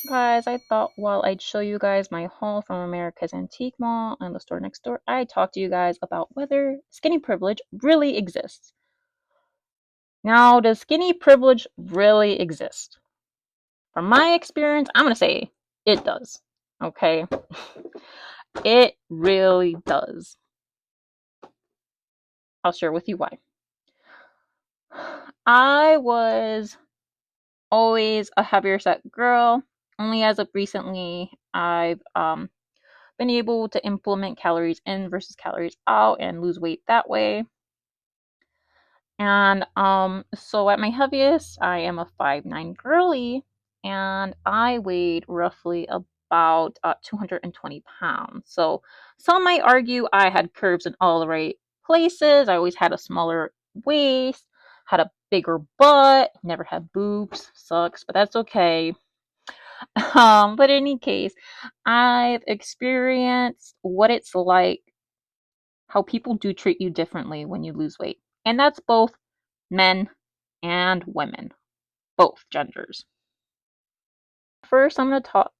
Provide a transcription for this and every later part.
Guys, I thought while I'd show you guys my haul from America's Antique Mall and the store next door, I'd talk to you guys about whether skinny privilege really exists. Now, does skinny privilege really exist? From my experience, I'm gonna say it does. Okay? It really does. I'll share with you why. I was always a heavier set girl. Only as of recently, I've been able to implement calories in versus calories out and lose weight that way. And so at my heaviest, I am a 5'9" girly, and I weighed roughly about 220 pounds. So some might argue I had curves in all the right places. I always had a smaller waist, had a bigger butt, never had boobs. Sucks, but that's okay. But in any case, I've experienced what it's like, how people do treat you differently when you lose weight. And that's both men and women, both genders. First, I'm going to talk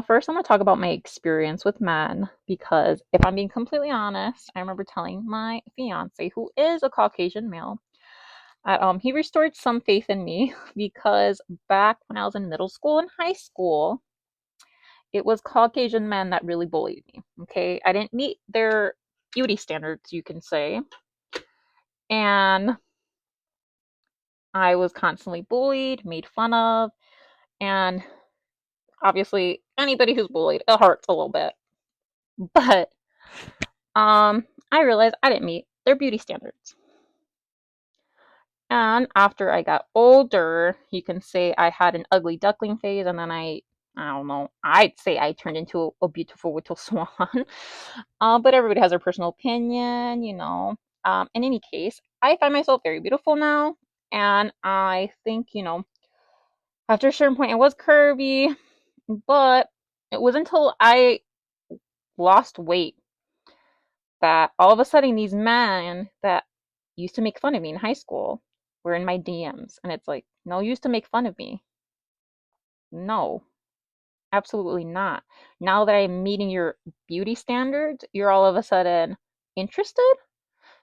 First, I'm going to talk about my experience with men because if I'm being completely honest, I remember telling my fiance, who is a Caucasian male, he restored some faith in me because back when I was in middle school and high school, it was Caucasian men that really bullied me. Okay, I didn't meet their beauty standards, you can say, and I was constantly bullied, made fun of, and obviously anybody who's bullied, it hurts a little bit. But I realized I didn't meet their beauty standards. And after I got older, you can say I had an ugly duckling phase, and then I don't know, I'd say I turned into a beautiful little swan. But everybody has their personal opinion, you know. In any case, I find myself very beautiful now, and I think, after a certain point, it was curvy, but it was until I lost weight that all of a sudden these men that used to make fun of me in high school were in my DMs. And it's like, no, you used to make fun of me. No, absolutely not. Now that I'm meeting your beauty standards, you're all of a sudden interested?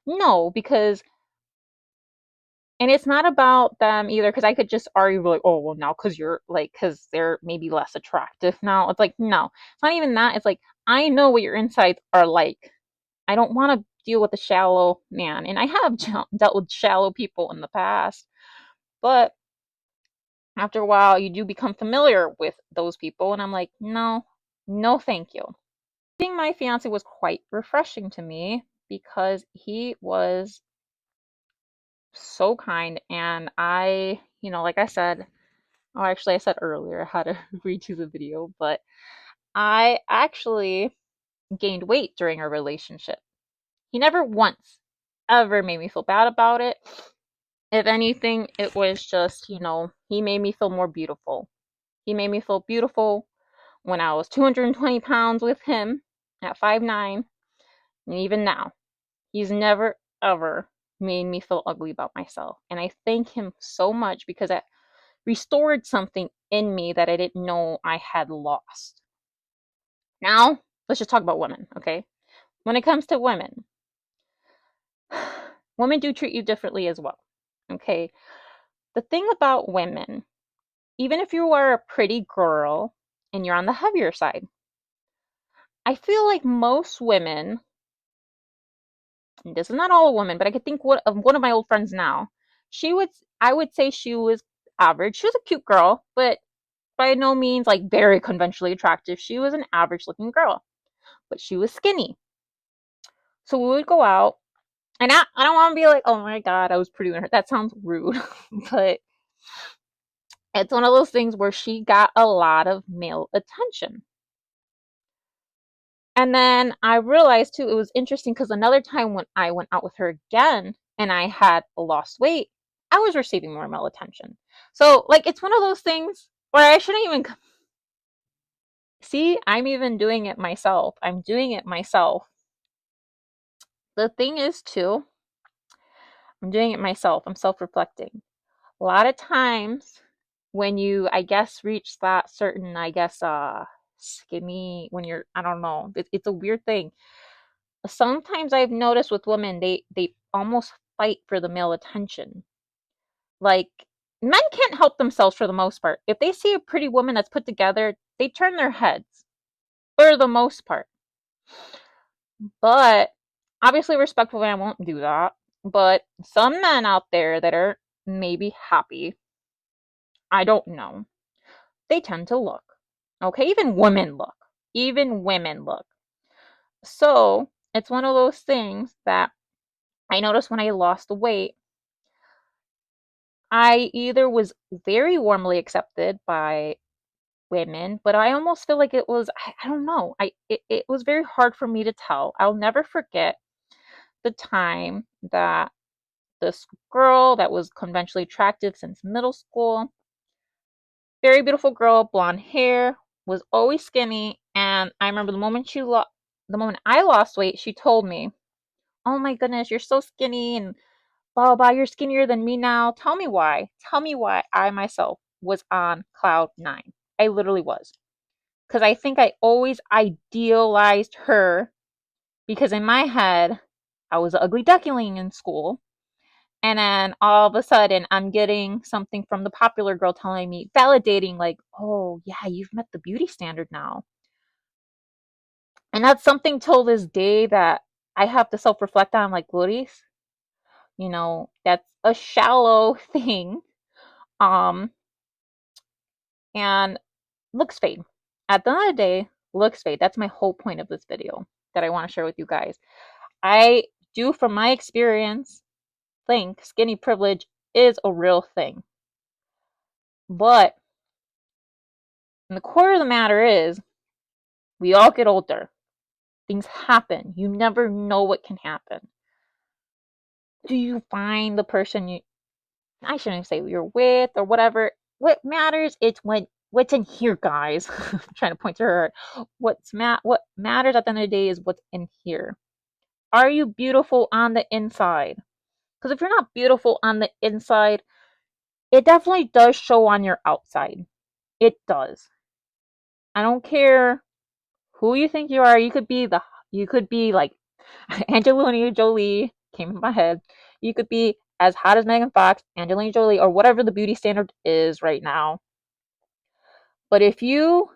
No, because, and it's not about them either, because I could just argue, like, oh, well, now because you're like, because they're maybe less attractive now. It's like, no, it's not even that. It's like, I know what your insides are like. I don't want to deal with a shallow man. And I have dealt with shallow people in the past. But after a while, you do become familiar with those people. And I'm like, no, no, thank you. Being my fiance was quite refreshing to me because he was so kind. And like I said, oh, actually, I said earlier how to redo the video, but I actually gained weight during our relationship. He never once ever made me feel bad about it. If anything, it was just, he made me feel more beautiful. He made me feel beautiful when I was 220 pounds with him at 5'9", and even now. He's never, ever made me feel ugly about myself. And I thank him so much because it restored something in me that I didn't know I had lost. Now, let's just talk about women, okay? When it comes to women, women do treat you differently as well, okay? The thing about women, even if you are a pretty girl and you're on the heavier side, I feel like most women, and this is not all women, but I could think of one of my old friends now. I would say she was average. She was a cute girl, but by no means like very conventionally attractive. She was an average looking girl, but she was skinny. So we would go out, and I don't want to be like, oh my God, I was pretty with her. That sounds rude, but it's one of those things where she got a lot of male attention. And then I realized too, it was interesting because another time when I went out with her again and I had lost weight, I was receiving more male attention. So, like, it's one of those things where I shouldn't even see, I'm even doing it myself. I'm doing it myself. The thing is, too, I'm doing it myself. I'm self reflecting. A lot of times, when you, I guess, reach that certain, I guess, skinny, when you're, I don't know, it's a weird thing. Sometimes I've noticed with women, they almost fight for the male attention. Like, men can't help themselves for the most part. If they see a pretty woman that's put together, they turn their heads for the most part. But obviously, respectful man won't do that. But some men out there that are maybe happy, I don't know, they tend to look. Okay, even women look. Even women look. So it's one of those things that I noticed when I lost the weight. I either was very warmly accepted by women, but I almost feel like it was, I don't know. It was very hard for me to tell. I'll never forget the time that this girl that was conventionally attractive since middle school, very beautiful girl, blonde hair, was always skinny, and I remember the moment I lost weight, she told me, "Oh my goodness, you're so skinny and blah blah blah, you're skinnier than me now. Tell me why. Tell me why." I myself was on cloud nine. I literally was. Because I think I always idealized her because in my head, I was an ugly duckling in school. And then all of a sudden, I'm getting something from the popular girl telling me, validating, like, oh, yeah, you've met the beauty standard now. And that's something till this day that I have to self reflect on, like, Lourdes, that's a shallow thing. Um, and looks fade. At the end of the day, looks fade. That's my whole point of this video that I want to share with you guys. I do, from my experience, think skinny privilege is a real thing. But the core of the matter is, we all get older. Things happen. You never know what can happen. Do you find the person I shouldn't say you're with or whatever. What matters is what's in here, guys. I'm trying to point to her. What matters at the end of the day is what's in here. Are you beautiful on the inside? Because if you're not beautiful on the inside, it definitely does show on your outside. It does. I don't care who you think you are. You could be like Angelina Jolie came in my head. You could be as hot as Megan Fox, Angelina Jolie, or whatever the beauty standard is right now. But if you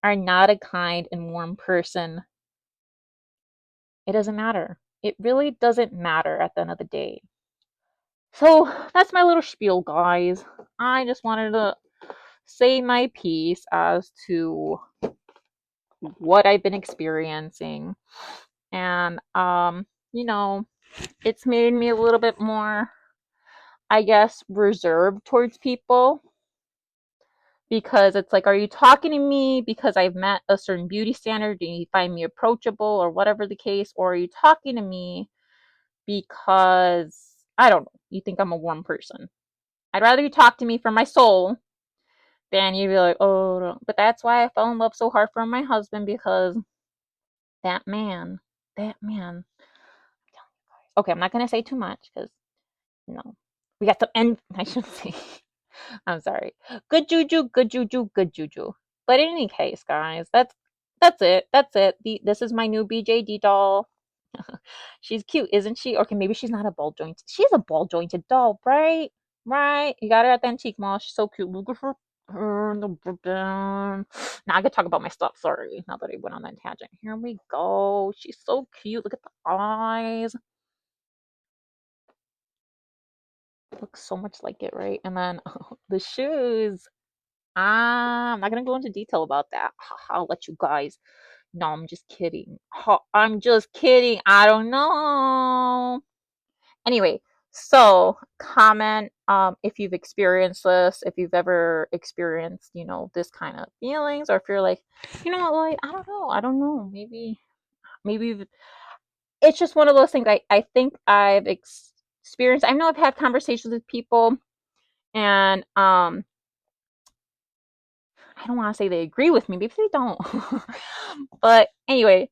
are not a kind and warm person, it doesn't matter. It really doesn't matter at the end of the day. So that's my little spiel, guys. I just wanted to say my piece as to what I've been experiencing. And it's made me a little bit more, I guess, reserved towards people, because it's like, are you talking to me because I've met a certain beauty standard? Do you find me approachable or whatever the case? Or are you talking to me because, I don't know, you think I'm a warm person? I'd rather you talk to me from my soul than you be like, oh, no. But that's why I fell in love so hard for my husband, because that man, that man. Okay, I'm not going to say too much because, we got some end. I shouldn't say. I'm sorry. Good juju, good juju, good juju. But in any case, guys, that's it. That's it. This is my new BJD doll. She's cute, isn't she? Okay, maybe she's not a ball joint. She's a ball jointed doll, right? Right. You got her at the antique mall. She's so cute. Look at her. Now I could talk about my stuff. Sorry. Now that I went on that tangent. Here we go. She's so cute. Look at the eyes. Looks so much like it, right? And then the shoes. I'm not gonna go into detail about that. I'll let you guys. No, I'm just kidding. I'm just kidding. I don't know. Anyway, so comment if you've experienced this, if you've ever experienced, this kind of feelings, or if you're like, like, I don't know, maybe it's just one of those things. I think I've experienced. I know I've had conversations with people, and I don't want to say they agree with me, maybe they don't. But anyway,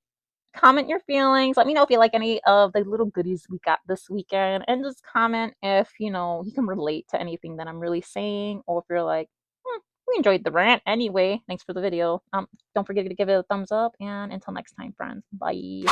comment your feelings. Let me know if you like any of the little goodies we got this weekend. And just comment if, you can relate to anything that I'm really saying. Or if you're like, you enjoyed the rant anyway. Thanks for the video. Don't forget to give it a thumbs up, and until next time, friends. Bye.